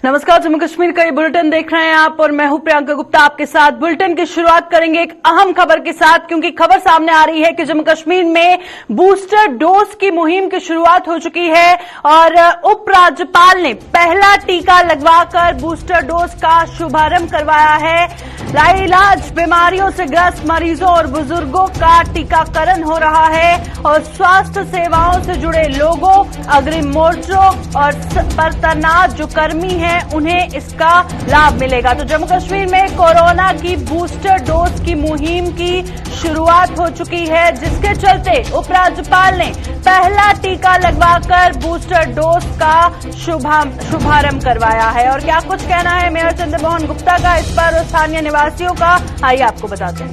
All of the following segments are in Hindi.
नमस्कार, जम्मू कश्मीर का ये बुलेटिन देख रहे हैं आप और मैं हूं प्रियंका गुप्ता आपके साथ। बुलेटिन की शुरुआत करेंगे एक अहम खबर के साथ, क्योंकि खबर सामने आ रही है कि जम्मू कश्मीर में बूस्टर डोज की मुहिम की शुरुआत हो चुकी है और उपराज्यपाल ने पहला टीका लगवाकर बूस्टर डोज का शुभारंभ करवाया है। लाइलाज बीमारियों से ग्रस्त मरीजों और बुजुर्गों का टीकाकरण हो रहा है और स्वास्थ्य सेवाओं से जुड़े लोगों, अग्रिम मोर्चों और पर तैनात जो कर्मी हैं उन्हें इसका लाभ मिलेगा। तो जम्मू कश्मीर में कोरोना की बूस्टर डोज की मुहिम की शुरुआत हो चुकी है, जिसके चलते उपराज्यपाल ने पहला टीका लगवाकर बूस्टर डोज का शुभारंभ करवाया है। और क्या कुछ कहना है मेयर चंद्रमोहन गुप्ता का इस पर और स्थानीय निवासियों का, आइए आपको बताते हैं।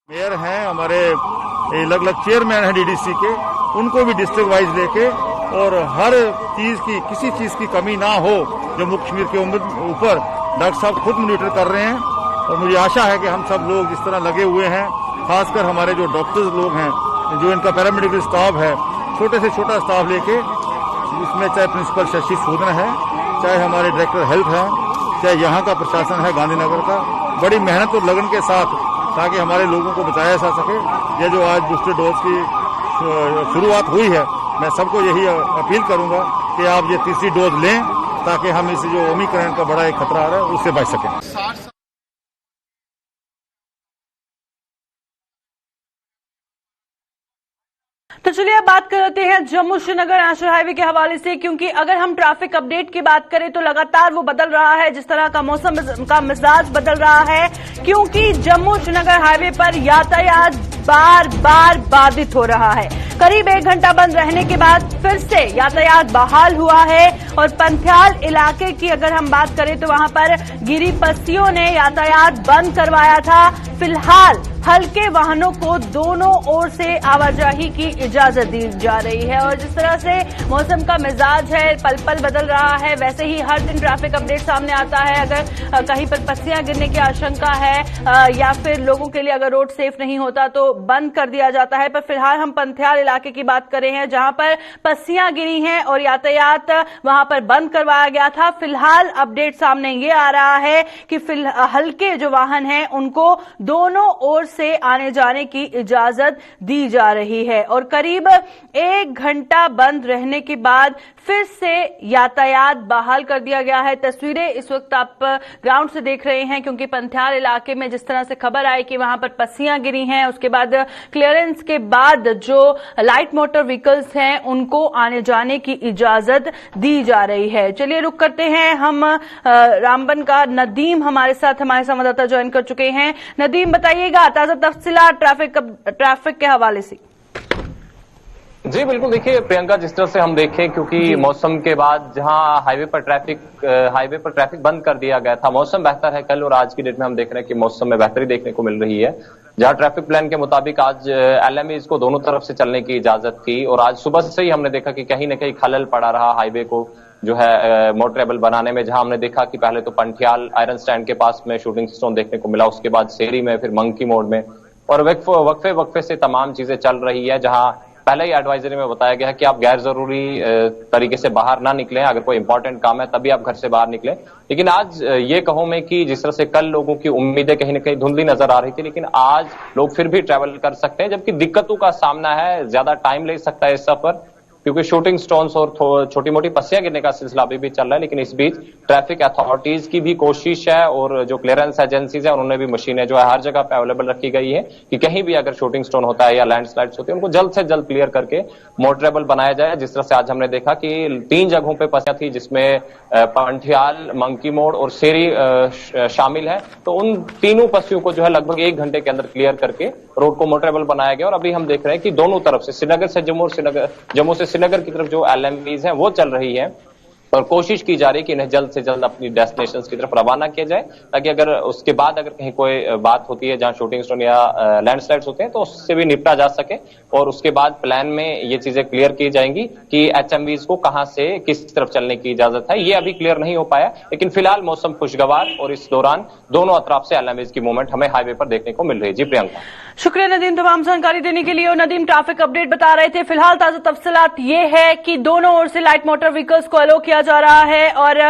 मेयर हैं हमारे, अलग-अलग चेयरमैन हैं डीडीसी के, उनको भी डिस्ट्रिक्ट वाइज लेके और हर चीज की, किसी चीज की कमी ना हो जम्मू कश्मीर के ऊपर डॉक्टर साहब खुद मॉनिटर कर रहे हैं। और मुझे आशा है कि हम सब लोग जिस तरह लगे हुए हैं, खासकर हमारे जो डॉक्टर्स लोग हैं, जो इनका पैरामेडिकल स्टाफ है, छोटे से छोटा स्टाफ लेके, इसमें चाहे प्रिंसिपल शशि सूदन है, चाहे हमारे डायरेक्टर हेल्थ हैं, चाहे यहाँ का प्रशासन है गांधीनगर का, बड़ी मेहनत और लगन के साथ, ताकि हमारे लोगों को बचाया जा सके। ये जो आज बूस्टर डोज की शुरुआत हुई है, मैं सबको यही अपील करूंगा कि आप ये तीसरी डोज लें, ताकि हम इस जो ओमिक्रॉन का बड़ा एक खतरा आ रहा है उससे बच सकें। तो चलिए अब बात करते हैं जम्मू श्रीनगर नेशनल हाईवे के हवाले से, क्योंकि अगर हम ट्रैफिक अपडेट की बात करें तो लगातार वो बदल रहा है, जिस तरह का मौसम का मिजाज बदल रहा है, क्योंकि जम्मू श्रीनगर हाईवे पर यातायात बार बार बाधित हो रहा है। करीब 1 घंटा बंद रहने के बाद फिर से यातायात बहाल हुआ है और पंथियाल इलाके की अगर हम बात करें तो वहां पर गिरी पस्सियों ने यातायात बंद करवाया था। फिलहाल हल्के वाहनों को दोनों ओर से आवाजाही की इजाजत दी जा रही है और जिस तरह से मौसम का मिजाज है, पल पल बदल रहा है, वैसे ही हर दिन ट्रैफिक अपडेट सामने आता है। अगर कहीं पर पस्सियां गिरने की आशंका है या फिर लोगों के लिए अगर रोड सेफ नहीं होता तो बंद कर दिया जाता है। पर फिलहाल हम पंथियाल इलाके की बात कर रहे हैं, जहां पर पस्सियां गिरी हैं और यातायात वहां पर बंद करवाया गया था। फिलहाल अपडेट सामने ये आ रहा है कि हल्के जो वाहन हैं उनको दोनों ओर से आने जाने की इजाजत दी जा रही है और करीब 1 घंटा बंद रहने के बाद फिर से यातायात बहाल कर दिया गया है। तस्वीरें इस वक्त आप ग्राउंड से देख रहे हैं, क्योंकि पंथियाल इलाके में जिस तरह से खबर आई कि वहां पर पस्सियां गिरी हैं, उसके बाद क्लियरेंस के बाद जो लाइट मोटर व्हीकल्स हैं उनको आने जाने की इजाजत दी जा रही है। चलिए रुक करते हैं हम रामबन का नदीम हमारे साथ, हमारे संवाददाता ज्वाइन कर चुके हैं। नदीम, बताइएगा ताजा तफसीलात ट्रैफिक के हवाले से। जी बिल्कुल, देखिए प्रियंका, जिस तरह से हम देखें, क्योंकि मौसम के बाद जहां हाईवे पर ट्रैफिक बंद कर दिया गया था, मौसम बेहतर है। कल और आज की डेट में हम देख रहे हैं कि मौसम में बेहतरी देखने को मिल रही है। जहां ट्रैफिक प्लान के मुताबिक आज एलएमईज को दोनों तरफ से चलने की इजाजत की और आज सुबह से ही हमने देखा कि कहीं न कहीं खलल पड़ा रहा हाईवे को जो है मोटरेबल बनाने में। जहां हमने देखा कि पहले तो पंथियाल आयरन स्टैंड के पास में शूटिंग स्टोन देखने को मिला, उसके बाद शेरी में, फिर मंकी मोड़ में, और वक्फे से तमाम चीजें चल रही है। जहां पहले ही एडवाइजरी में बताया गया है कि आप गैर जरूरी तरीके से बाहर ना निकलें, अगर कोई इंपॉर्टेंट काम है तभी आप घर से बाहर निकलें। लेकिन आज ये कहूं मैं कि जिस तरह से कल लोगों की उम्मीदें कहीं न कहीं धुंधली नजर आ रही थी, लेकिन आज लोग फिर भी ट्रैवल कर सकते हैं, जबकि दिक्कतों का सामना है, ज्यादा टाइम ले सकता है इस सफर, क्योंकि शूटिंग स्टोन्स और छोटी मोटी पस्सियां गिरने का सिलसिला अभी भी चल रहा है। लेकिन इस बीच ट्रैफिक अथॉरिटीज की भी कोशिश है और जो क्लियरेंस एजेंसीज है उन्होंने भी मशीनें जो है हर जगह पे अवेलेबल रखी गई है कि कहीं भी अगर शूटिंग स्टोन होता है या लैंडस्लाइड्स होती है उनको जल्द से जल्द क्लियर करके मोटरेबल बनाया जाए। जिस तरह से आज हमने देखा कि 3 जगहों पर पस्सियां थी, जिसमें पंथियाल, मंकी मोड़ और शेरी शामिल है। तो उन तीनों पस्सियों को जो है लगभग 1 घंटे के अंदर क्लियर करके रोड को मोटरेबल बनाया गया और अभी हम देख रहे हैं कि दोनों तरफ से, श्रीनगर से जम्मू और जम्मू से श्रीनगर की तरफ जो एलएमवीज हैं वो चल रही है और कोशिश की जा रही है कि इन्हें जल्द से जल्द अपनी डेस्टिनेशंस की तरफ रवाना किया जाए, ताकि अगर उसके बाद अगर कहीं कोई बात होती है जहां शूटिंग स्टोन या लैंडस्लाइड्स होते हैं तो उससे भी निपटा जा सके और उसके बाद प्लान में ये चीजें क्लियर की जाएंगी कि एचएमवीज को कहां से किस तरफ चलने की इजाजत है। ये अभी क्लियर नहीं हो पाया, लेकिन फिलहाल मौसम खुशगवार और इस दौरान दोनों अतराफ से एलएमवीज की मूवमेंट हमें हाईवे पर देखने को मिल रही है। जी प्रियंका। शुक्रिया नदीम तमाम जानकारी देने के लिए। और नदीम ट्रैफिक अपडेट बता रहे थे। फिलहाल ताजा तफसीलात ये है कि दोनों ओर से लाइट मोटर व्हीकल्स को अलो किया जा रहा है और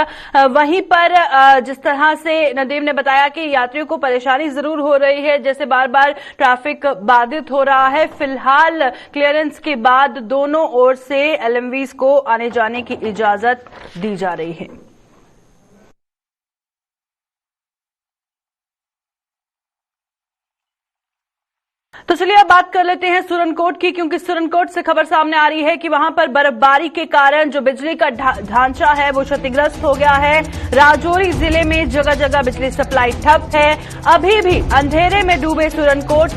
वहीं पर जिस तरह से नदीम ने बताया कि यात्रियों को परेशानी जरूर हो रही है, जैसे बार बार ट्रैफिक बाधित हो रहा है। फिलहाल क्लियरेंस के बाद दोनों ओर से एलएमवीज को आने जाने की इजाजत दी जा रही है। तो चलिए अब बात कर लेते हैं सुरनकोट की, क्योंकि सुरनकोट से खबर सामने आ रही है कि वहां पर बर्फबारी के कारण जो बिजली का ढांचा है वो क्षतिग्रस्त हो गया है। राजौरी जिले में जगह जगह बिजली सप्लाई ठप है। अभी भी अंधेरे में डूबे सुरनकोट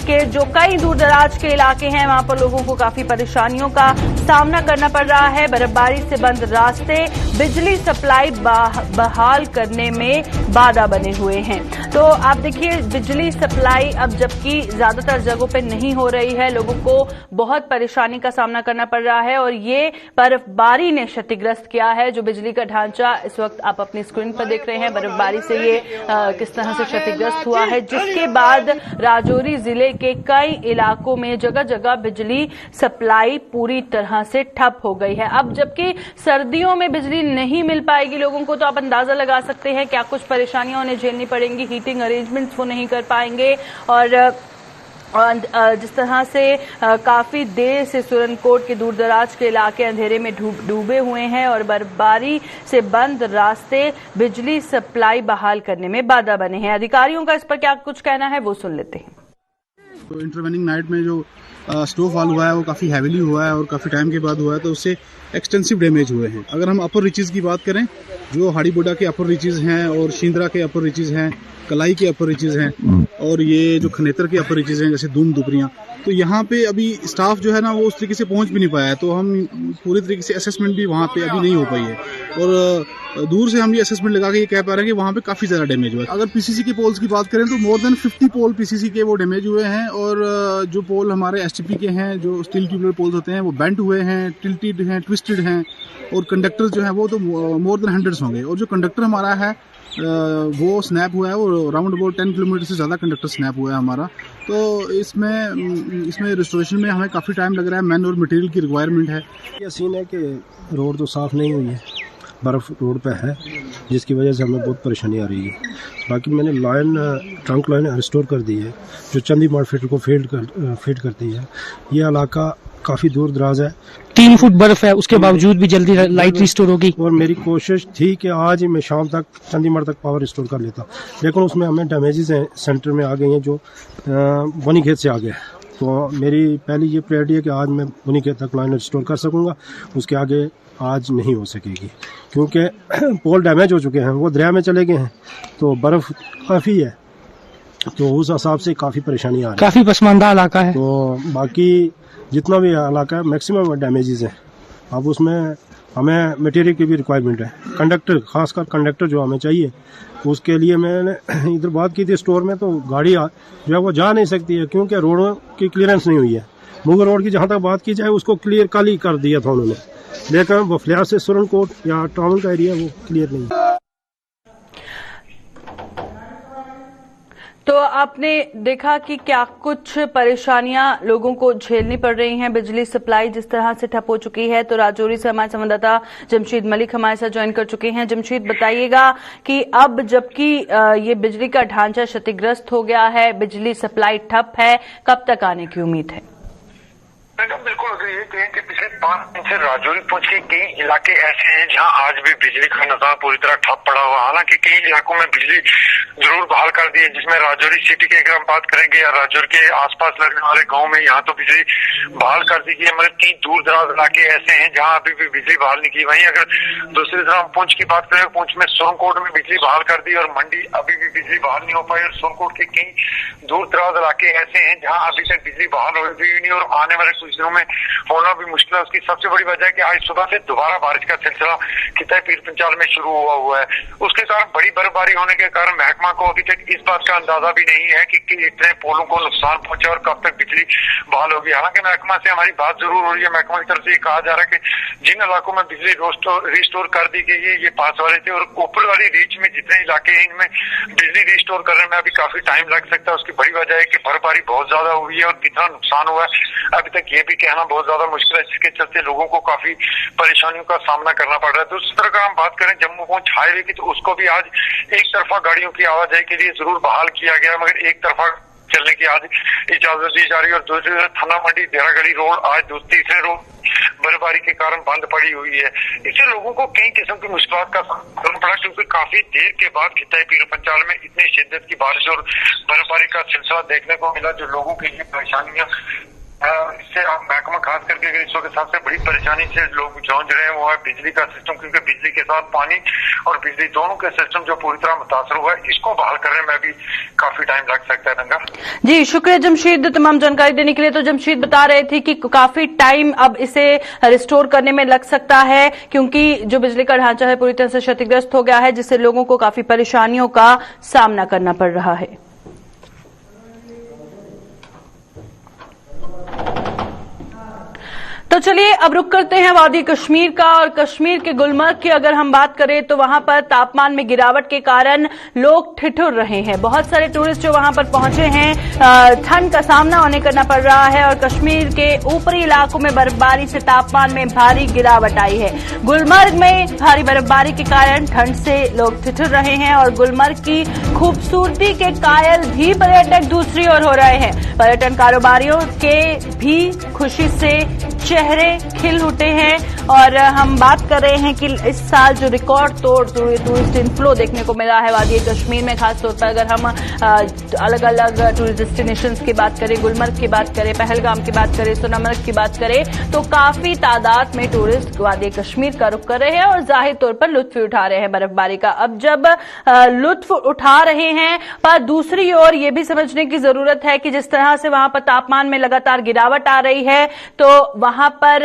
के जो कई दूर दराज के इलाके हैं वहां पर लोगों को काफी परेशानियों का सामना करना पड़ रहा है। बर्फबारी से बंद रास्ते बिजली सप्लाई बहाल करने में बाधा बने हुए हैं। तो आप देखिए बिजली सप्लाई अब जबकि ज्यादातर जगहों पे नहीं हो रही है, लोगों को बहुत परेशानी का सामना करना पड़ रहा है और ये बर्फबारी ने क्षतिग्रस्त किया है। जो बिजली का ढांचा इस वक्त आप अपनी स्क्रीन पर देख रहे हैं, बर्फबारी से ये किस तरह से क्षतिग्रस्त हुआ है, जिसके बाद राजौरी जिले के कई इलाकों में जगह जगह बिजली सप्लाई पूरी तरह से ठप हो गई है। अब जबकि सर्दियों में बिजली नहीं मिल पाएगी लोगों को, तो आप अंदाजा लगा सकते हैं क्या कुछ परेशानियां उन्हें झेलनी पड़ेंगी। हीटिंग अरेंजमेंट्स वो नहीं कर पाएंगे और जिस तरह से काफी देर से सुरनकोट के दूरदराज के इलाके अंधेरे में डूबे हुए हैं और बर्फबारी से बंद रास्ते बिजली सप्लाई बहाल करने में बाधा बने हैं। अधिकारियों का इस पर क्या कुछ कहना है वो सुन लेते हैं। तो इंटरवेनिंग नाइट में जो स्नोफॉल हुआ है वो काफ़ी हैवीली हुआ है और काफ़ी टाइम के बाद हुआ है, तो उससे एक्सटेंसिव डैमेज हुए हैं। अगर हम अपर रीचेज की बात करें, जो हाड़ीबोडा के अपर रीचेज हैं और शिंद्रा के अपर रीचेज हैं, कलाई के अपर रीचेज हैं और ये जो खनेतर के अपर रीचेज हैं जैसे दूम दुपरियाँ, तो यहाँ पे अभी स्टाफ जो है ना वो उस तरीके से पहुँच भी नहीं पाया है। तो हम पूरी तरीके से असेसमेंट भी वहाँ पे अभी नहीं हो पाई है और दूर से हम ये असेसमेंट लगा के ये कह पा रहे हैं कि वहाँ पे काफ़ी ज़्यादा डैमेज हुआ है। अगर पीसीसी के पोल्स की बात करें तो मोर देन 50 पोल पीसीसी के वो डैमेज हुए हैं और जो पोल हमारे एसटीपी के हैं, जो स्टील ट्यूबुलर पोल्स होते हैं, वो बेंट हुए हैं, टिल्टेड हैं, ट्विस्टेड हैं और कंडक्टर्स जो हैं वो तो मोर देन 100 होंगे। और जो कंडक्टर हमारा है वो स्नैप हुआ है, वो राउंड अबाउट 10 किलोमीटर से ज़्यादा कंडक्टर स्नैप हुआ है हमारा। तो इसमें रिस्टोरेशन में हमें काफ़ी टाइम लग रहा है, मैन और मटेरियल की रिक्वायरमेंट है। ये सीन है कि रोड तो साफ़ नहीं हुई है, बर्फ़ रोड पे है, जिसकी वजह से हमें बहुत परेशानी आ रही है। बाकी मैंने ट्रंक लाइन रिस्टोर कर दी है, जो चंदी मार्ट फीडर को फीड करती है। ये इलाका काफ़ी दूर दराज है, 3 फुट बर्फ है, उसके बावजूद भी जल्दी लाइट रिस्टोर होगी। और मेरी कोशिश थी कि आज ही मैं शाम तक चंडीगढ़ तक पावर रिस्टोर कर लेता, लेकिन उसमें हमें डैमेजेस हैं सेंटर में आ गई हैं जो बनीखेत से आ गए। तो मेरी पहली ये प्रायोरिटी है कि आज मैं बनीखेत तक लाइन रिस्टोर कर सकूँगा, उसके आगे आज नहीं हो सकेगी क्योंकि पोल डैमेज हो चुके हैं, वो दरिया में चले गए हैं, तो बर्फ़ काफ़ी है, तो उस हिसाब से काफ़ी परेशानी आ रही है। काफ़ी पसमानदा इलाका है, तो बाकी जितना भी इलाका है मैक्सिमम डैमेजेस हैं। अब उसमें हमें मटेरियल की भी रिक्वायरमेंट है, कंडक्टर, खासकर कंडक्टर जो हमें चाहिए, उसके लिए मैंने इधर बात की थी स्टोर में, तो गाड़ी जो है वो जा नहीं सकती है क्योंकि रोडों की क्लियरेंस नहीं हुई है। मुगल रोड की जहाँ तक बात की जाए उसको क्लियर कल ही कर दिया था उन्होंने, लेकिन बफलियार से सुरनकोट या टाउन का एरिया वो क्लियर नहीं है। तो आपने देखा कि क्या कुछ परेशानियां लोगों को झेलनी पड़ रही हैं। बिजली सप्लाई जिस तरह से ठप हो चुकी है। तो राजौरी से हमारे संवाददाता जमशीद मलिक हमारे साथ ज्वाइन कर चुके हैं। जमशीद, बताइएगा कि अब जबकि ये बिजली का ढांचा क्षतिग्रस्त हो गया है, बिजली सप्लाई ठप है, कब तक आने की उम्मीद है? मैडम बिल्कुल अगर ये कहें कि पिछले 5 दिन से राजौरी पहुंच के कई इलाके ऐसे हैं जहां आज भी बिजली का निजाम पूरी तरह ठप पड़ा हुआ। हालांकि कई इलाकों में बिजली जरूर बहाल कर दी है, जिसमें राजौरी सिटी की अगर हम बात करेंगे या राजौरी के आसपास लगने वाले गाँव में यहाँ तो बिजली बहाल कर दी गई है। मतलब 3 दूर दराज इलाके ऐसे हैं जहाँ अभी भी बिजली बहाल नहीं की। वहीं अगर दूसरी तरफ हम पुंछ की बात करें, पुंछ में सुरनकोट में बिजली बहाल कर दी और मंडी अभी भी बिजली बहाल नहीं हो पाई। और सुरनकोट के कई दूर दराज इलाके ऐसे हैं जहाँ अभी तक बिजली बहाल हुई नहीं और आने वाले कुछ दिनों में होना भी मुश्किल है। उसकी सबसे बड़ी वजह है कि आज सुबह से दोबारा बारिश का सिलसिला कितना पीर पंचाल में शुरू हुआ है। उसके कारण बड़ी बर्फबारी होने के कारण महकमा को अभी तक इस बात का अंदाजा भी नहीं है कि इतने पोलों को नुकसान पहुंचे और कब तक बिजली बहाल होगी। हालांकि महकमा से हमारी बात जरूर हो रही है। महकमा की तरफ से ये कहा जा रहा है कि जिन इलाकों में बिजली रिस्टोर कर दी गई है, ये पास वाले थे, और ऊपर वाली रीच में जितने इलाके हैं इनमें बिजली रिस्टोर करने में अभी काफी टाइम लग सकता है। उसकी बड़ी वजह है कि बर्फबारी बहुत ज्यादा हुई है और कितना नुकसान हुआ है अभी तक ये भी कहना बहुत ज्यादा मुश्किल है, जिसके चलते लोगों को काफी परेशानियों का सामना करना पड़ रहा है। दूसरी तरफ अगर हम बात करें जम्मू पहुंच हाईवे की, तो उसको भी आज एक तरफा गाड़ियों की आवाजाही के लिए जरूर बहाल किया गया, मगर एक तरफा चलने की आज इजाजत दी जा रही है। और दूसरी तरफ थाना मंडी देहरागढ़ी रोड आज तीसरे रोड बर्फबारी के कारण बंद पड़ी हुई है। इससे लोगों को कई किस्म की मुश्किलात का सामना करना पड़ा, क्योंकि काफी देर के बाद खिताई पीर पंचाल में इतनी शिद्दत की बारिश और बर्फबारी का सिलसिला देखने को मिला, जो लोगों के लिए परेशानियां इससे आप महकमा खास करके अगर इस वक्त सबसे बड़ी परेशानी से लोग जूझ रहे हैं वो है बिजली का सिस्टम, क्योंकि बिजली के साथ पानी और बिजली दोनों के सिस्टम जो पूरी तरह मुतासर हुआ है, इसको बहाल करने में भी काफी टाइम लग सकता है। दंगा जी, शुक्रिया जमशीद तमाम जानकारी देने के लिए। तो जमशीद बता रहे थे कि काफी टाइम अब इसे रिस्टोर करने में लग सकता है, क्योंकि जो बिजली का ढांचा है पूरी तरह से क्षतिग्रस्त हो गया है, जिससे लोगों को काफी परेशानियों का सामना करना पड़ रहा है। तो चलिए अब रुक करते हैं वादी कश्मीर का, और कश्मीर के गुलमर्ग की अगर हम बात करें तो वहां पर तापमान में गिरावट के कारण लोग ठिठुर रहे हैं। बहुत सारे टूरिस्ट जो वहां पर पहुंचे हैं ठंड का सामना उन्हें करना पड़ रहा है, और कश्मीर के ऊपरी इलाकों में बर्फबारी से तापमान में भारी गिरावट आई है। गुलमर्ग में भारी बर्फबारी के कारण ठंड से लोग ठिठुर रहे हैं, और गुलमर्ग की खूबसूरती के कायल भी पर्यटक दूसरी ओर हो रहे हैं। पर्यटन कारोबारियों के भी खुशी से चेहरे खिल उठे हैं, और हम बात कर रहे हैं कि इस साल जो रिकॉर्ड तोड़ टूरिस्ट इनफ्लो देखने को मिला है वादी कश्मीर में, खासतौर पर अगर हम अलग अलग टूरिस्ट डेस्टिनेशंस की बात करें, गुलमर्ग की बात करें, पहलगाम की बात करें, सोनामर्ग की बात करें, तो काफी तादाद में टूरिस्ट वादी कश्मीर का रुख कर रहे हैं और जाहिर तौर पर लुत्फ उठा रहे हैं बर्फबारी का। अब जब लुत्फ उठा रहे हैं, पर दूसरी ओर ये भी समझने की जरूरत है कि जिस तरह से वहां पर तापमान में लगातार गिरावट आ रही है, तो वहां पर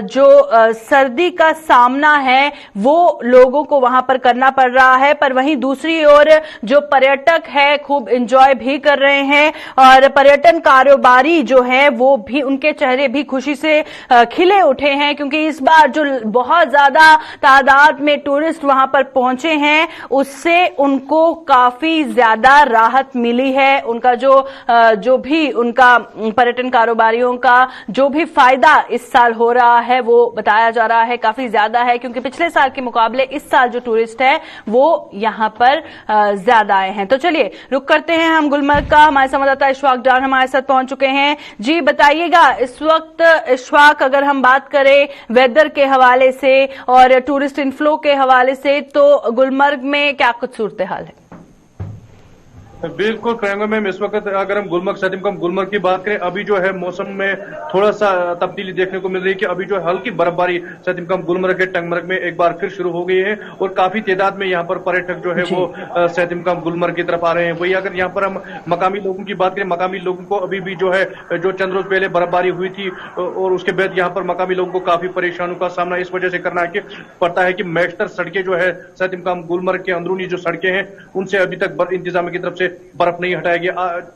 जो सर्दी का सामना है वो लोगों को वहां पर करना पड़ रहा है, पर वहीं दूसरी ओर जो पर्यटक है खूब एंजॉय भी कर रहे हैं, और पर्यटन कारोबारी जो है वो भी, उनके चेहरे भी खुशी से खिले उठे हैं, क्योंकि इस बार जो बहुत ज्यादा तादाद में टूरिस्ट वहां पर पहुंचे हैं उससे उनको काफी ज्यादा राहत मिली है। उनका जो भी उनका पर्यटन कारोबारियों का जो भी फायदा इस साल हो रहा है वो बताया जा रहा है काफी ज्यादा है, क्योंकि पिछले साल के मुकाबले इस साल जो टूरिस्ट है वो यहां पर ज्यादा आए हैं। तो चलिए रुक करते हैं हम गुलमर्ग का। हमारे संवाददाता इशफाक डार हमारे साथ पहुंच चुके हैं। जी बताइएगा, इस वक्त इशफाक अगर हम बात करें वेदर के हवाले से और टूरिस्ट इनफ्लो के हवाले से, तो गुलमर्ग में क्या कुछ सूरत हाल है? बिल्कुल प्रियंका मैम, इस वक्त अगर हम गुलमर्ग सैटिमकम गुलमर्ग की बात करें, अभी जो है मौसम में थोड़ा सा तब्दीली देखने को मिल रही है कि अभी जो है हल्की बर्फबारी सैटिमकम गुलमर्ग के टंगमर्ग में एक बार फिर शुरू हो गई है, और काफी तादाद में यहाँ पर पर्यटक जो है वो सैटिमकम गुलमर्ग की तरफ आ रहे हैं। वही अगर यहाँ पर हम मकामी लोगों की बात करें, मकामी लोगों को अभी भी जो है जो चंद रोज पहले बर्फबारी हुई थी और उसके बाद यहाँ पर मकामी लोगों को काफी परेशानियों का सामना इस वजह से करना पड़ता है कि मैक्सर सड़कें जो है सैटिमकम गुलमर्ग के अंदरूनी जो सड़कें हैं उनसे अभी तक इंतजाम की तरफ से बर्फ नहीं हटाया गया।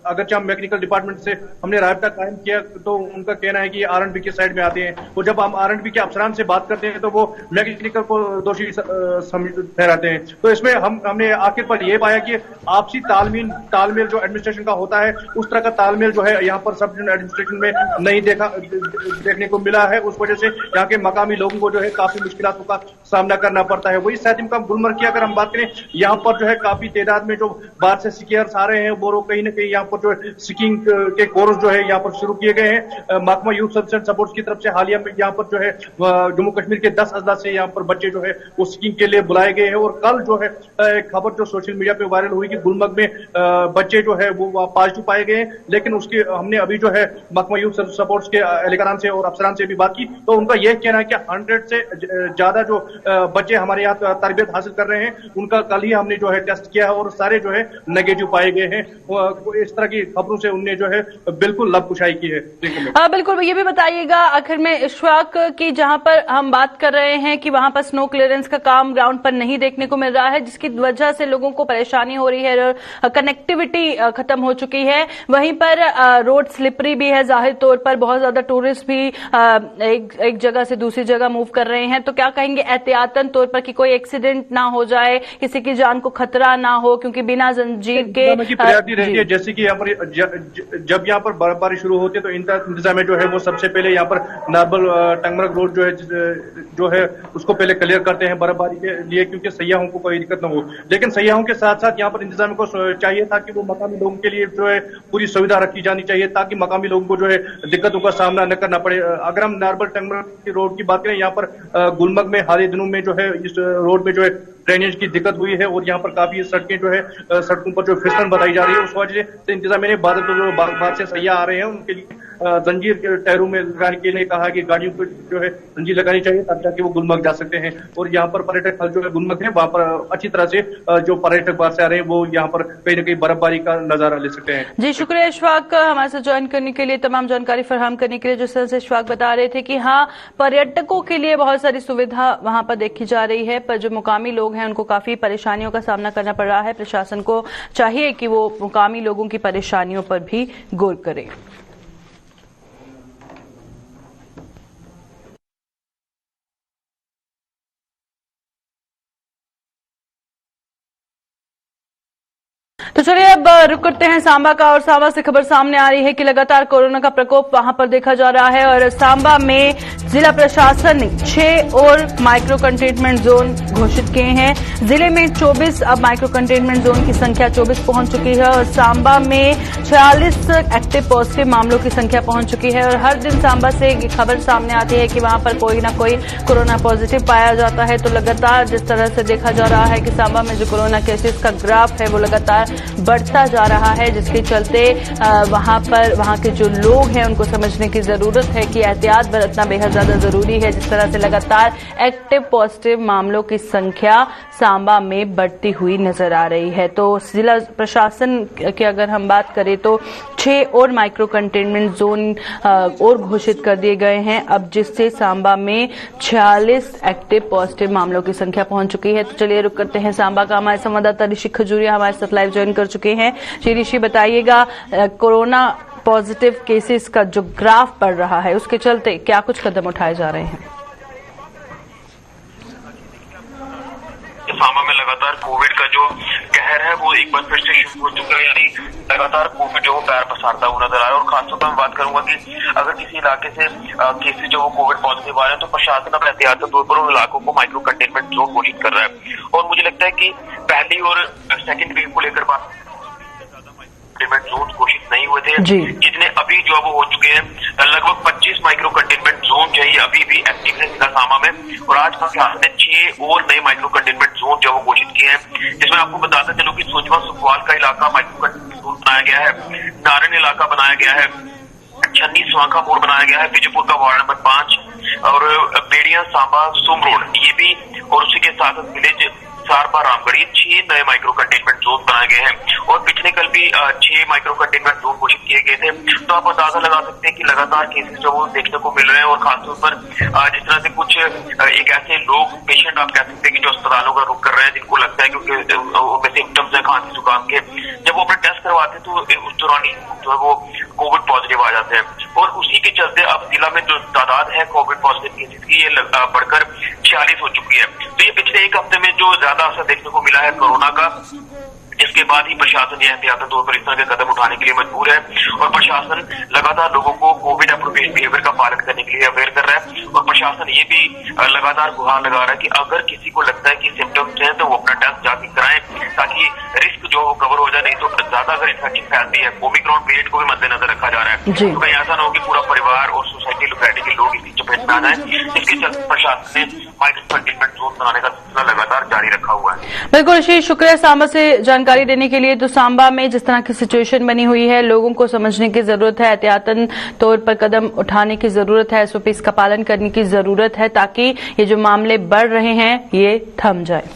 अगरचे हम मैकेनिकल डिपार्टमेंट से हमने राब्ता कायम किया तो उनका कहना है कि ये आर&बी के साइड में आते हैं, तो जब हम आर&बी के अफसरान से बात करते हैं तो वो मैकेनिकल को दोषी ठहराते हैं। तो इसमें हमने आखिर पर यह पाया कि आपसी तालमेल जो एडमिनिस्ट्रेशन का होता है उस तरह का तालमेल जो है यहाँ पर सब एडमिनिस्ट्रेशन में नहीं देखने को मिला है। उस वजह से यहाँ के मकामी लोगों को जो है काफी मुश्किलों का सामना करना पड़ता है। वही सैटिमकम गुलमर्ग की अगर हम बात करें, यहाँ पर जो है काफी तादाद में जो बाहर से स्कीयर्स आ रहे हैं वो कहीं ना कहीं यहाँ पर जो स्कीइंग के कोर्स जो है यहाँ पर शुरू किए गए हैं। महकमा यूथ सर्विस एंड सपोर्ट्स की तरफ से हालिया में यहाँ पर जो है जम्मू कश्मीर के 10 अजला से यहाँ पर बच्चे जो है वो स्कीइंग के लिए बुलाए गए हैं। और कल जो है एक खबर जो सोशल मीडिया पे वायरल हुई कि गुलमर्ग में बच्चे जो है वो पॉजिटिव पाए गए, लेकिन उसके हमने अभी जो है महकमा यूथ सर्विस सपोर्ट्स के एहलकारान से और अफसरान से भी बात की तो उनका यह कहना है कि 100 से ज्यादा जो बच्चे हमारे यहाँ तरबियत हासिल कर रहे हैं उनका कल ही हमने जो है टेस्ट किया है और सारे जो है नेगेटिव पाए गए हैं, इस तरह की खबरों से उनने जो है बिल्कुल लबकुशाई की है। बिल्कुल, ये भी बताइएगा आखिर में इशफाक की जहां पर हम बात कर रहे हैं कि वहां पर स्नो क्लियरेंस का काम ग्राउंड पर नहीं देखने को मिल रहा है, जिसकी वजह से लोगों को परेशानी हो रही है और कनेक्टिविटी खत्म हो चुकी है। वहीं पर रोड स्लिपरी भी है, जाहिर तौर पर बहुत ज्यादा टूरिस्ट भी एक जगह से दूसरी जगह मूव कर रहे हैं। तो क्या कहेंगे एहतियातन तौर पर कि कोई एक्सीडेंट ना हो जाए, किसी की जान को खतरा ना हो, क्योंकि बिना जंजीर के प्रयाती रहती है। जैसे कि यहाँ पर जब यहाँ पर बर्फबारी शुरू होती है तो इंतजाम जो है वो सबसे पहले यहाँ पर नारबल टंगमरग रोड जो है उसको पहले क्लियर करते हैं बर्फबारी के लिए, क्योंकि सैयाहों को कोई दिक्कत न हो। लेकिन सैयाहों के साथ साथ यहाँ पर इंतजाम को चाहिए था कि वो मकामी लोगों के लिए जो है पूरी सुविधा रखी जानी चाहिए, ताकि मकामी लोगों को जो है दिक्कतों का सामना न करना पड़े। अगर हम नारबल टंगमरग रोड की बात करें, यहाँ पर गुलमर्ग में हाल ही दिनों में जो है इस रोड में जो है ड्रेनेज की दिक्कत हुई है और यहाँ पर काफी सड़कें जो है सड़कों पर जो फिसलन बताई जा रही है, उस वजह से इंतजामिया ने बाहर से सैयाह आ रहे हैं उनके लिए जंजीर के टायरों में लगाने के लिए कहा कि गाड़ियों को जो है जंजीर लगानी चाहिए ताकि वो गुलमर्ग जा सकते हैं। और यहाँ पर पर्यटक स्थल जो है गुलमर्ग है, वहाँ पर अच्छी तरह से जो पर्यटक बाहर से आ रहे हैं वो यहाँ पर कहीं न कहीं बर्फबारी का नजारा ले सकते हैं। जी शुक्रिया इशफाक हमारे साथ ज्वाइन करने के लिए, तमाम जानकारी फराहम करने के लिए। जिस तरह से इशफाक बता रहे थे कि हाँ, पर्यटकों के लिए बहुत सारी सुविधा वहां पर देखी जा रही है, पर जो मुकामी लोग हैं उनको काफी परेशानियों का सामना करना पड़ रहा है। प्रशासन को चाहिए कि वो मुकामी लोगों की परेशानियों पर भी गौर करे। तो चलिए अब रुक करते हैं सांबा का, और सांबा से खबर सामने आ रही है कि लगातार कोरोना का प्रकोप वहां पर देखा जा रहा है और सांबा में जिला प्रशासन ने 6 और माइक्रो कंटेनमेंट जोन घोषित किए हैं। जिले में 24 अब माइक्रो कंटेनमेंट जोन की संख्या 24 पहुंच चुकी है और सांबा में 46 एक्टिव पॉजिटिव मामलों की संख्या पहुंच चुकी है। और हर दिन सांबा से खबर सामने आती है कि वहां पर कोई ना कोई कोरोना पॉजिटिव पाया जाता है। तो लगातार जिस तरह से देखा जा रहा है कि सांबा में जो कोरोना केसेस का ग्राफ है वो लगातार बढ़ता जा रहा है, जिसके चलते वहां के जो लोग हैं उनको समझने की जरूरत है कि एहतियात बरतना बेहद ज्यादा जरूरी है। जिस तरह से लगातार एक्टिव पॉजिटिव मामलों की संख्या सांबा में बढ़ती हुई नजर आ रही है। तो जिला प्रशासन की अगर हम बात करें तो 6 और माइक्रो कंटेनमेंट जोन और घोषित कर दिए गए हैं अब, जिससे सांबा में 46 एक्टिव पॉजिटिव मामलों की संख्या पहुंच चुकी है। तो चलिए रुक करते हैं सांबा का। हमारे संवाददाता ऋषि खजूरिया हमारे साथ लाइव ज्वाइन कर चुके हैं। जी ऋषि, बताइएगा कोरोना पॉजिटिव केसेस का जो ग्राफ बढ़ रहा है उसके चलते क्या कुछ कदम उठाए जा रहे हैं? सांबा में लगातार कोविड का जो कहर है वो एक बार फिर से शुरू हो चुका है, यानी लगातार कोविड जो पैर पसारता हुआ नजर आया। और खासतौर पर मैं बात करूंगा कि अगर किसी इलाके से केसेस जो वो कोविड पॉजिटिव आ रहे हैं तो प्रशासन अब एहतियाती तौर पर उन इलाकों को माइक्रो कंटेनमेंट जोन घोषित कर रहा है। और मुझे लगता है कि पहली और सेकेंड वेव को लेकर बात कंटेनमेंट जोन घोषित नहीं हुए थे, जितने अभी जो वो हो चुके हैं लगभग 25 माइक्रो कंटेनमेंट जोन चाहिए अभी भी एक्टिव है सांबा में। और आज प्रशासन ने 6 और नए माइक्रो कंटेनमेंट जोन जो वो घोषित किए हैं, जिसमें आपको बताता चलो कि सोजवा सुखवाल का इलाका माइक्रो कंटेनमेंट जोन बनाया गया है, नारायण इलाका बनाया गया है, छन्नी स्वांखा मोड़ बनाया गया है, विजयपुर का वार्ड नंबर 5 और बेड़िया सांबा सोम रोड ये भी, और उसी के साथ विलेज सारपा रामगढ़, ये 6 नए माइक्रो कंटेनमेंट जोन बनाए गए हैं। और पिछले कल भी 6 माइक्रो कंटेनमेंट जोन घोषित किए गए थे। तो आप अंदाजा लगा सकते हैं कि लगातार केसेस जो वो देखने को मिल रहे हैं। और खासतौर पर जिस तरह से कुछ एक ऐसे लोग पेशेंट आप कह सकते हैं कि जो अस्पतालों का रुख कर रहे हैं, जिनको लगता है क्योंकि उनमें सिम्टम्स है खांसी जुकाम के, जब वो अपना टेस्ट करवाते हैं तो उस दौरान जो है वो कोविड पॉजिटिव आ जाते हैं। और उसी के चलते अब जिला में जो तादाद है कोविड पॉजिटिव केसेस की ये बढ़कर 46 हो चुकी है। तो ये पिछले एक हफ्ते में जो ज्यादा असर देखने को मिला है कोरोना का, जिसके बाद ही प्रशासन यह एहतियाती तौर पर इस तरह के कदम उठाने के लिए मजबूर है। और प्रशासन लगातार लोगों को कोविड एप्रोप्रिएट बिहेवियर का पालन करने के लिए अवेयर कर रहा है। और प्रशासन ये भी लगातार गुहार लगा रहा है कि अगर किसी को लगता है कि सिम्टम्स हैं तो वो अपना टेस्ट जाके कराएं, ताकि रिस्क जो कवर हो जाए। नहीं तो ज्यादा अगर इन्फेक्शन फैलती है, ओमिक्रॉन वेरिएंट को भी मद्देनजर रखा जा रहा है, तो कहीं ऐसा ना हो कि पूरा परिवार और सोसाइटी लोकेलिटी के लोग इसकी चपेट में आ जाए। इसके चलते प्रशासन ने माइक्रो कंटेनमेंट जोन बनाने का सिलसिला लगातार जारी रखा हुआ है। बिल्कुल ऋषि, शुक्रिया सांबा से जानकारी देने के लिए। तो सांबा में जिस तरह की सिचुएशन बनी हुई है, लोगों को समझने की जरूरत है, एहतियातन तौर पर कदम उठाने की जरूरत है, एसओपीज का पालन करने की जरूरत है, ताकि ये जो मामले बढ़ रहे हैं ये थम जाए।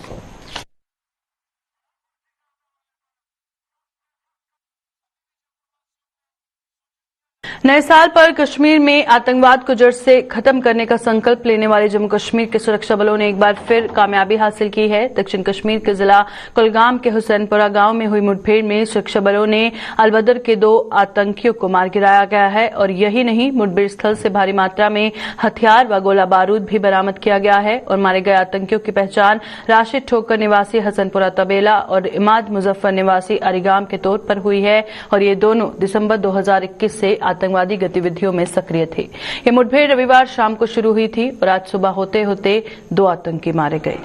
नए साल पर कश्मीर में आतंकवाद को जड़ से खत्म करने का संकल्प लेने वाले जम्मू कश्मीर के सुरक्षा बलों ने एक बार फिर कामयाबी हासिल की है। दक्षिण कश्मीर के जिला कुलगाम के हुसैनपुरा गांव में हुई मुठभेड़ में सुरक्षा बलों ने अलबदर के 2 आतंकियों को मार गिराया गया है और यही नहीं, मुठभेड़ स्थल से भारी मात्रा में हथियार व गोला बारूद भी बरामद किया गया है और मारे गए आतंकियों की पहचान राशिद ठोकर निवासी हसनपुरा तबेला और इमाद मुजफ्फर निवासी अरीगाम के तौर पर हुई है और ये दोनों दिसंबर 2021 से आतंकवादी गतिविधियों में सक्रिय थे। ये मुठभेड़ रविवार शाम को शुरू हुई थी और आज सुबह होते होते 2 आतंकी मारे गए।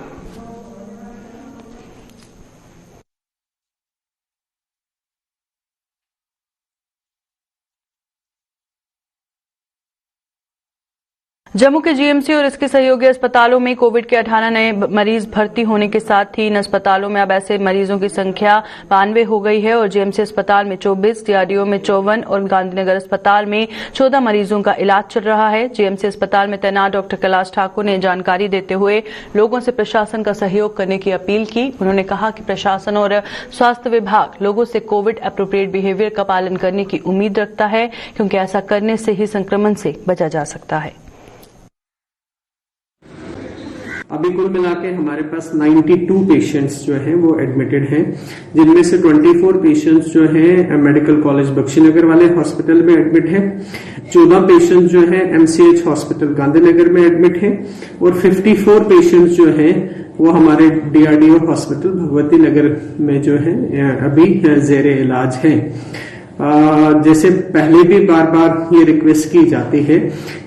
जम्मू के जीएमसी और इसके सहयोगी अस्पतालों में कोविड के 18 नए मरीज भर्ती होने के साथ ही इन अस्पतालों में अब ऐसे मरीजों की संख्या 92 हो गई है और जीएमसी अस्पताल में 24, डीआरडीओ में 54 और गांधीनगर अस्पताल में 14 मरीजों का इलाज चल रहा है। जीएमसी अस्पताल में तैनात डॉक्टर कैलाश ठाकुर ने जानकारी देते हुए लोगों से प्रशासन का सहयोग करने की अपील की। उन्होंने कहा कि प्रशासन और स्वास्थ्य विभाग लोगों से कोविड एप्रोप्रिएट बिहेवियर का पालन करने की उम्मीद रखता है, क्योंकि ऐसा करने से ही संक्रमण से बचा जा सकता है। अभी कुल मिला के हमारे पास 92 पेशेंट्स जो हैं वो एडमिटेड हैं, जिनमें से 24 पेशेंट्स जो हैं मेडिकल कॉलेज बख्शीनगर वाले हॉस्पिटल में एडमिट हैं, 14 पेशेंट्स जो हैं एमसीएच हॉस्पिटल गांधीनगर में एडमिट हैं और 54 पेशेंट्स जो हैं वो हमारे डीआरडीओ हॉस्पिटल भगवती नगर में जो है अभी जेरे इलाज हैं। जैसे पहले भी बार बार ये रिक्वेस्ट की जाती है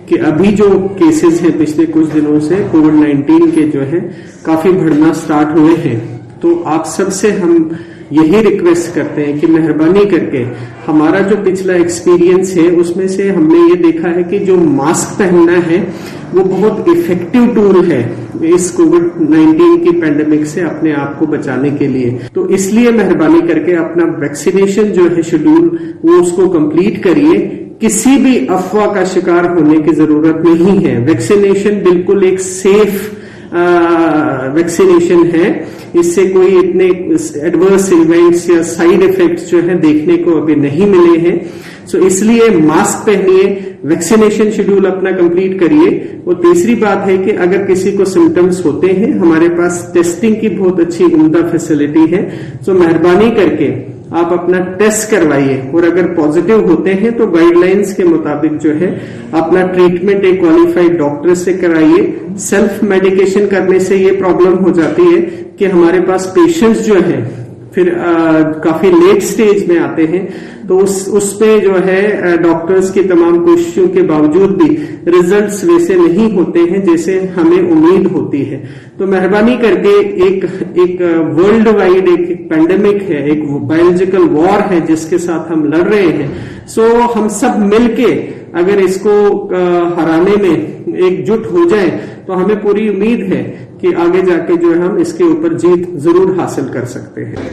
कि अभी जो केसेस हैं पिछले कुछ दिनों से कोविड-19 के जो है काफी बढ़ना स्टार्ट हुए हैं, तो आप सबसे हम यही रिक्वेस्ट करते हैं कि मेहरबानी करके हमारा जो पिछला एक्सपीरियंस है उसमें से हमने ये देखा है कि जो मास्क पहनना है वो बहुत इफेक्टिव टूल है इस कोविड-19 की पैंडेमिक से अपने आप को बचाने के लिए। तो इसलिए मेहरबानी करके अपना वैक्सीनेशन जो है शेड्यूल वो उसको कंप्लीट करिए। किसी भी अफवाह का शिकार होने की जरूरत नहीं है। वैक्सीनेशन बिल्कुल एक सेफ वैक्सीनेशन है, इससे कोई इतने एडवर्स इवेंट्स या साइड इफेक्ट्स जो है देखने को अभी नहीं मिले हैं। सो इसलिए मास्क पहनिए, वैक्सीनेशन शेड्यूल अपना कंप्लीट करिए। और तीसरी बात है कि अगर किसी को सिम्टम्स होते हैं, हमारे पास टेस्टिंग की बहुत अच्छी उम्दा फैसिलिटी है, तो मेहरबानी करके आप अपना टेस्ट करवाइए और अगर पॉजिटिव होते हैं तो गाइडलाइंस के मुताबिक जो है अपना ट्रीटमेंट एक क्वालिफाइड डॉक्टर से कराइए। सेल्फ मेडिकेशन करने से ये प्रॉब्लम हो जाती है कि हमारे पास पेशेंट्स जो हैं फिर काफी लेट स्टेज में आते हैं, तो उस पे जो है डॉक्टर्स की तमाम कोशिशों के बावजूद भी रिजल्ट्स वैसे नहीं होते हैं जैसे हमें उम्मीद होती है। तो मेहरबानी करके एक वर्ल्ड वाइड एक पैंडेमिक है, एक बायोलॉजिकल वॉर है जिसके साथ हम लड़ रहे हैं। सो हम सब मिलके अगर इसको हराने में एकजुट हो जाए तो हमें पूरी उम्मीद है कि आगे जाके जो है हम इसके ऊपर जीत जरूर हासिल कर सकते हैं।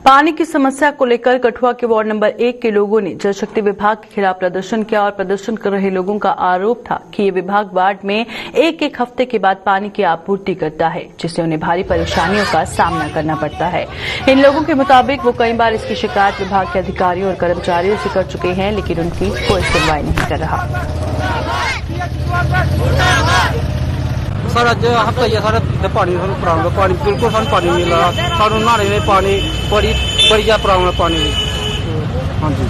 पानी की समस्या को लेकर कठुआ के वार्ड नंबर 1 के लोगों ने जल शक्ति विभाग के खिलाफ प्रदर्शन किया और प्रदर्शन कर रहे लोगों का आरोप था कि ये विभाग वार्ड में एक हफ्ते के बाद पानी की आपूर्ति करता है, जिससे उन्हें भारी परेशानियों का सामना करना पड़ता है। इन लोगों के मुताबिक वो कई बार इसकी शिकायत विभाग के अधिकारियों और कर्मचारियों से कर चुके हैं, लेकिन उनकी कोई सुनवाई नहीं कर रहा। सर अज हफ्ता ही सारे पानी प्रॉब्लम, पानी बिल्कुल सू पानी मिल रहा, सू नहाने में पानी बड़ी ज्यादा प्रॉब्लम है पानी की। हाँ जी,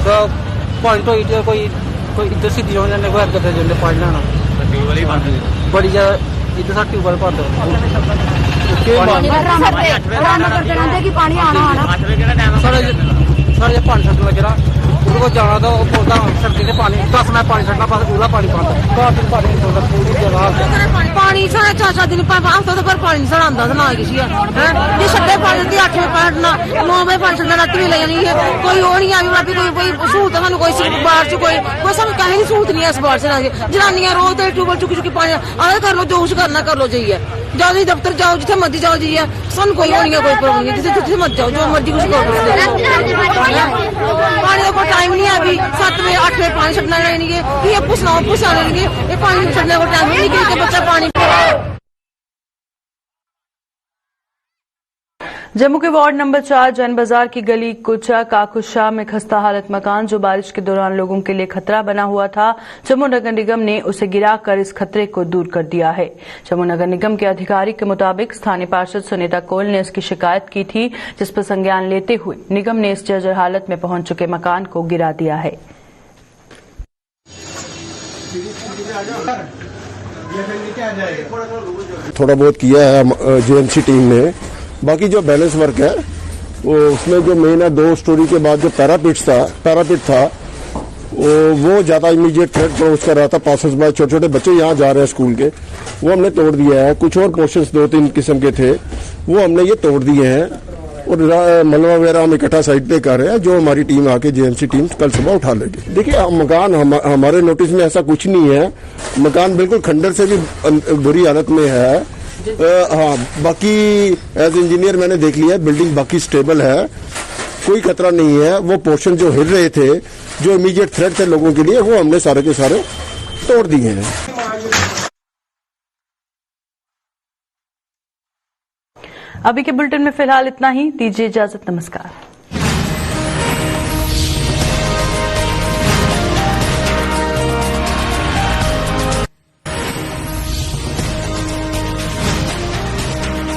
तो पानी तो कोई इधर सीधी हो जाने, कोई अगर जाने पानी नहाना बड़ी ज्यादा इधर सारा ट्यूबवेल भरते सर ये पानी छड़न लगे उनको जाना तो बोलता सर्दी से पानी 10 मिनट पानी छड़ना, बस पूरा पानी पाता पूरी जगह पानी साढ़े 4 दिन हफ्ता तो पर पानी साढ़ा आंदा ना किसी जे छे पानी 8 बजे पढ़ना 9 बजे पानी छड़ना रात भी ले जानी है। कोई वो नहीं आई कोई सहूलत सानू कोई बार च कोई सानू कहीं नहीं सहूलत नहीं है। इस बार से जनानियां रोज तो ट्यूबवेल चुकी पानी आगे कर लो, जो कुछ करना कर लो, जाइए जाओ दफ्तर जाओ, जिथे मर्जी जाओ, जाइए सानू कोई होनी है, कोई प्रॉब्लम नहीं, जिथे मर्जी जाओ, जो मर्जी कुछ करो। पानी का कोई टाइम नहीं है, अभी 7 बजे 8 बजे पानी छड़ना नहीं है, ये पुछना पुछाने ये पानी छड़ने को टाइम नहीं कि बच्चा पानी जम्मू के वार्ड नंबर 4 जैन बाजार की गली कुचा काकुशाह में खस्ता हालत मकान जो बारिश के दौरान लोगों के लिए खतरा बना हुआ था, जम्मू नगर निगम ने उसे गिराकर इस खतरे को दूर कर दिया है। जम्मू नगर निगम के अधिकारी के मुताबिक स्थानीय पार्षद सुनीता कोल ने इसकी शिकायत की थी, जिस पर संज्ञान लेते हुए निगम ने इस जर्जर हालत में पहुंच चुके मकान को गिरा दिया है। थोड़ा बहुत किया है जेएमसी टीम ने, बाकी जो बैलेंस वर्क है वो उसमें जो मेन है 2 स्टोरी के बाद जो पैरापिट था वो ज्यादा इमीडिएट थ्रेट पोज कर रहा था। पासेस बाय छोटे छोटे बच्चे यहाँ जा रहे हैं स्कूल के, वो हमने तोड़ दिया है। कुछ और पोर्शंस 2-3 किस्म के थे वो हमने ये तोड़ दिए हैं और मलबा वगैरह हम इकट्ठा साइड पे कर रहे हैं, जो हमारी टीम आके जेएमसी टीम कल सुबह उठा लेगी। देखिए मकान हमारे नोटिस में ऐसा कुछ नहीं है, मकान बिल्कुल खंडर से भी बुरी हालत में है। हाँ, बाकी एज इंजीनियर मैंने देख लिया, बिल्डिंग बाकी स्टेबल है, कोई खतरा नहीं है। वो पोर्शन जो हिल रहे थे, जो इमीडिएट थ्रेट थे लोगों के लिए, वो हमने सारे के सारे तोड़ दिए हैं। अभी के बुलेटिन में फिलहाल इतना ही, दीजिए इजाजत, नमस्कार।